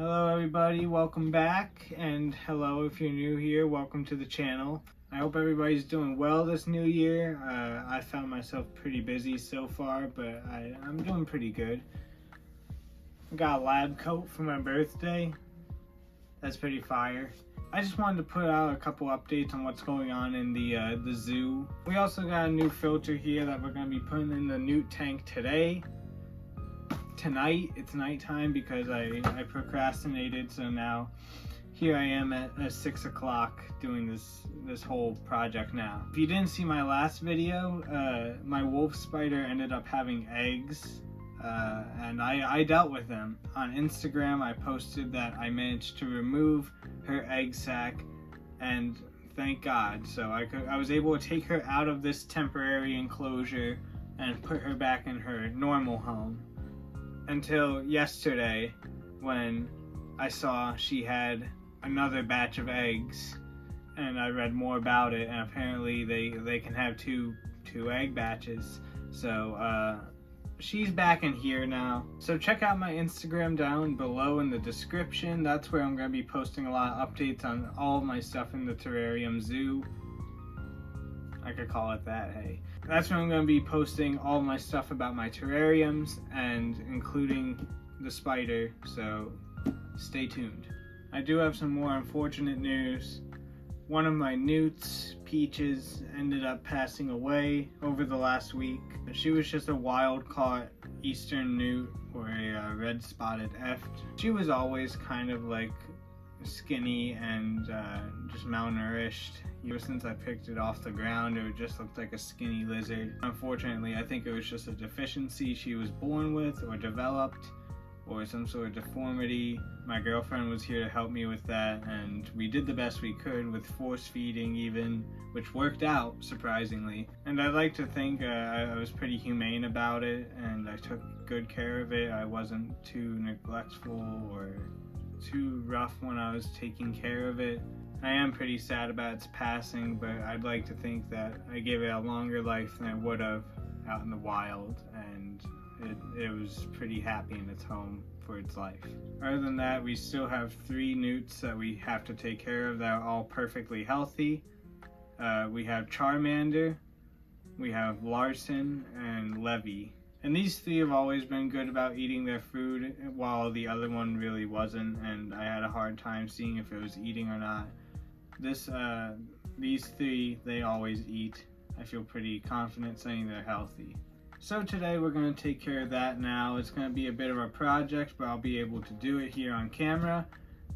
Hello everybody, welcome back, and hello if you're new here, welcome to the channel. I hope everybody's doing well this new year. I found myself pretty busy so far, but I'm doing pretty good. I got a lab coat for my birthday. That's pretty fire. I just wanted to put out a couple updates on what's going on in the zoo. We also got a new filter here that we're going to be putting in the newt tank today. Tonight, it's nighttime because I procrastinated, so now here I am at 6 o'clock doing this whole project now. If you didn't see my last video, my wolf spider ended up having eggs, and I dealt with them. On Instagram, I posted that I managed to remove her egg sac, and thank God. So I was able to take her out of this temporary enclosure and put her back in her normal home. Until yesterday, when I saw she had another batch of eggs, and I read more about it, and apparently they can have two egg batches. So she's back in here now. So check out my Instagram down below in the description. That's where I'm going to be posting a lot of updates on all of my stuff in the terrarium zoo. I could call it that, hey. That's where I'm going to be posting all my stuff about my terrariums, and including the spider, so stay tuned. I do have some more unfortunate news. One of my newts, Peaches, ended up passing away over the last week. She was just a wild-caught eastern newt, or a red-spotted eft. She was always kind of like skinny and just malnourished. Ever since I picked it off the ground, it just looked like a skinny lizard. Unfortunately, I think it was just a deficiency she was born with or developed, or some sort of deformity. My girlfriend was here to help me with that, and we did the best we could with force feeding even, which worked out, surprisingly. And I'd like to think I was pretty humane about it, and I took good care of it. I wasn't too neglectful or too rough when I was taking care of it. I am pretty sad about its passing, but I'd like to think that I gave it a longer life than I would have out in the wild, and it was pretty happy in its home for its life. Other than that, we still have 3 newts that we have to take care of that are all perfectly healthy. We have Charmander, we have Larson, and Levy. And these 3 have always been good about eating their food, while the other one really wasn't, and I had a hard time seeing if it was eating or not. These 3, they always eat. I feel pretty confident saying they're healthy. So today we're going to take care of that now. It's going to be a bit of a project, but I'll be able to do it here on camera.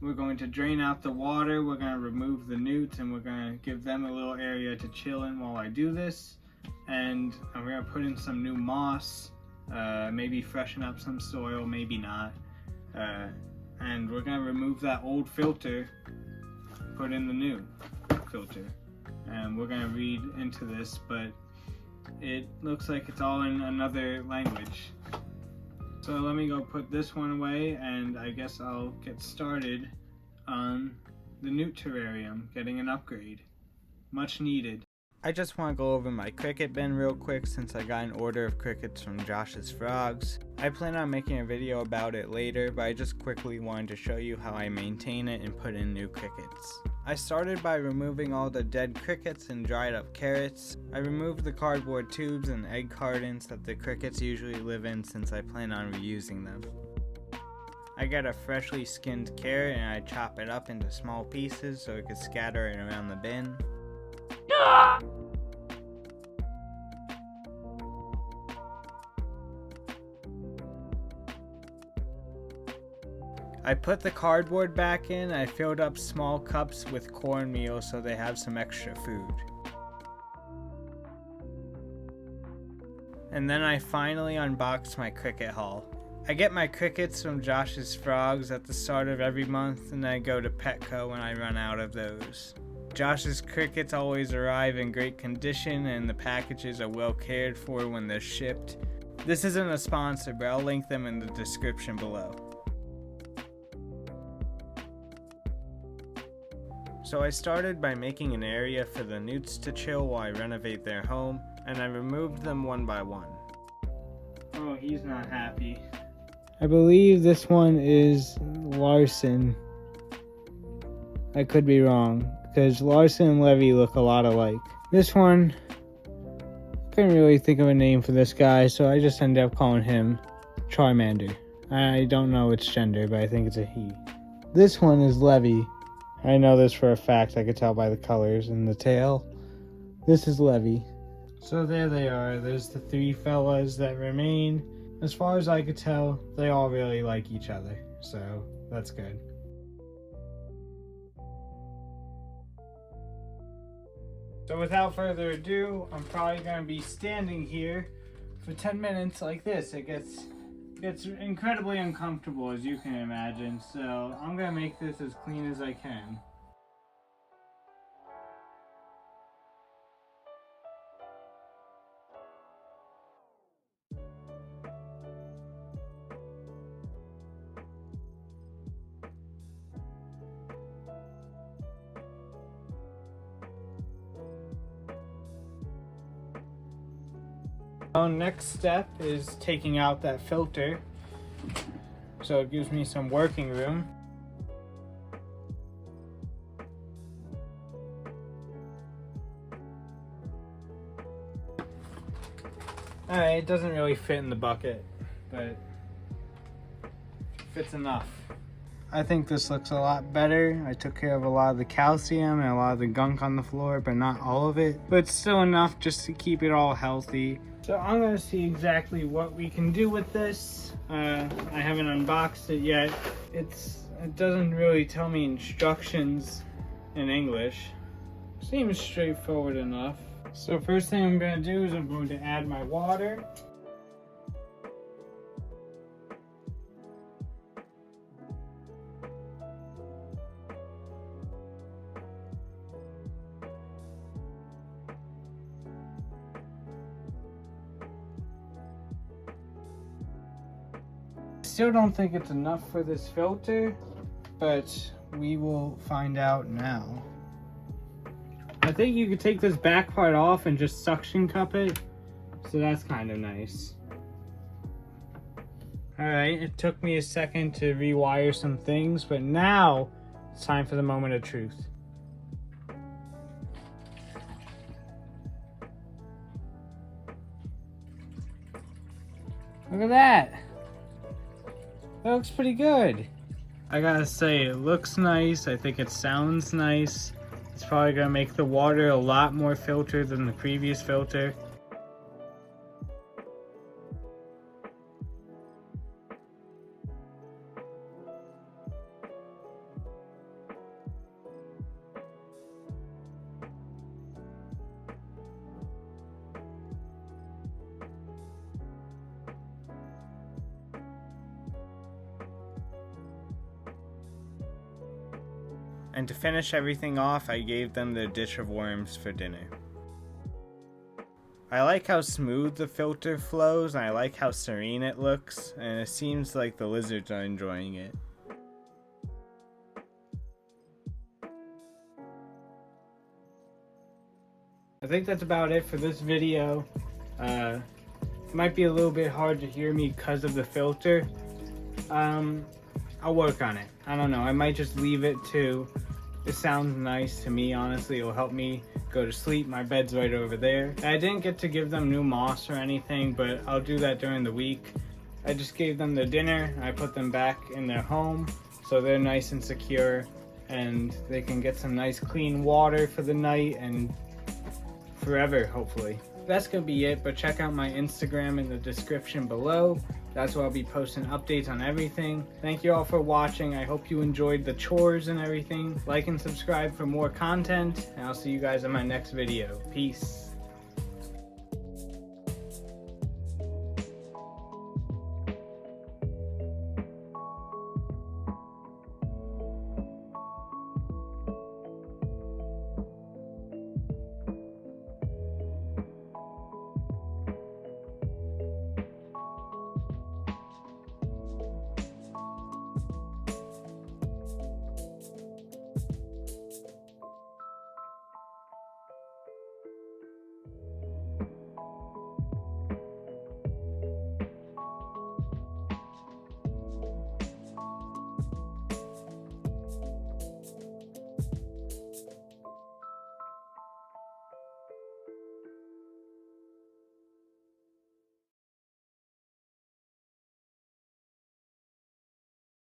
We're going to drain out the water, we're going to remove the newts, and we're going to give them a little area to chill in while I do this. And I'm going to put in some new moss, maybe freshen up some soil, maybe not. And we're going to remove that old filter, put in the new filter. And we're going to read into this, but it looks like it's all in another language. So let me go put this one away, and I guess I'll get started on the newt terrarium, getting an upgrade. Much needed. I just want to go over my cricket bin real quick since I got an order of crickets from Josh's Frogs. I plan on making a video about it later, but I just quickly wanted to show you how I maintain it and put in new crickets. I started by removing all the dead crickets and dried up carrots. I removed the cardboard tubes and egg cartons that the crickets usually live in since I plan on reusing them. I get a freshly skinned carrot and I chop it up into small pieces so it could scatter it around the bin. I put the cardboard back in and I filled up small cups with cornmeal so they have some extra food. And then I finally unboxed my cricket haul. I get my crickets from Josh's Frogs at the start of every month, and then I go to Petco when I run out of those. Josh's crickets always arrive in great condition and the packages are well cared for when they're shipped. This isn't a sponsor, but I'll link them in the description below. So I started by making an area for the newts to chill while I renovate their home, and I removed them one by one. Oh, he's not happy. I believe this one is Larson. I could be wrong, because Larson and Levy look a lot alike. This one, couldn't really think of a name for this guy, so I just ended up calling him Charmander. I don't know its gender, but I think it's a he. This one is Levy. I know this for a fact. I could tell by the colors and the tail. This is Levy. So there they are. There's the three fellas that remain. As far as I could tell, they all really like each other. So that's good. So without further ado, I'm probably going to be standing here for 10 minutes like this. It gets incredibly uncomfortable, as you can imagine. So I'm going to make this as clean as I can. Our next step is taking out that filter, so it gives me some working room. Alright, it doesn't really fit in the bucket, but it fits enough. I think this looks a lot better. I took care of a lot of the calcium and a lot of the gunk on the floor, but not all of it. But it's still enough just to keep it all healthy. So I'm going to see exactly what we can do with this. I haven't unboxed it yet. It doesn't really tell me instructions in English. Seems straightforward enough. So first thing I'm going to do is I'm going to add my water. Still don't think it's enough for this filter, but we will find out now. I think you could take this back part off and just suction cup it, so that's kind of nice. Alright, it took me a second to rewire some things, but now it's time for the moment of truth. Look at that! That looks pretty good. I gotta say, it looks nice. I think it sounds nice. It's probably gonna make the water a lot more filtered than the previous filter. And to finish everything off, I gave them their dish of worms for dinner. I like how smooth the filter flows, and I like how serene it looks, and it seems like the lizards are enjoying it. I think that's about it for this video. It might be a little bit hard to hear me because of the filter. I'll work on it. I don't know, I might just leave it to. It sounds nice to me, honestly. It'll help me go to sleep. My bed's right over there. I didn't get to give them new moss or anything, but I'll do that during the week. I just gave them their dinner. I put them back in their home, so they're nice and secure, and they can get some nice clean water for the night and forever, hopefully. That's gonna be it, but check out my Instagram in the description below. That's where I'll be posting updates on everything. Thank you all for watching. I hope you enjoyed the chores and everything. Like and subscribe for more content, and I'll see you guys in my next video. Peace.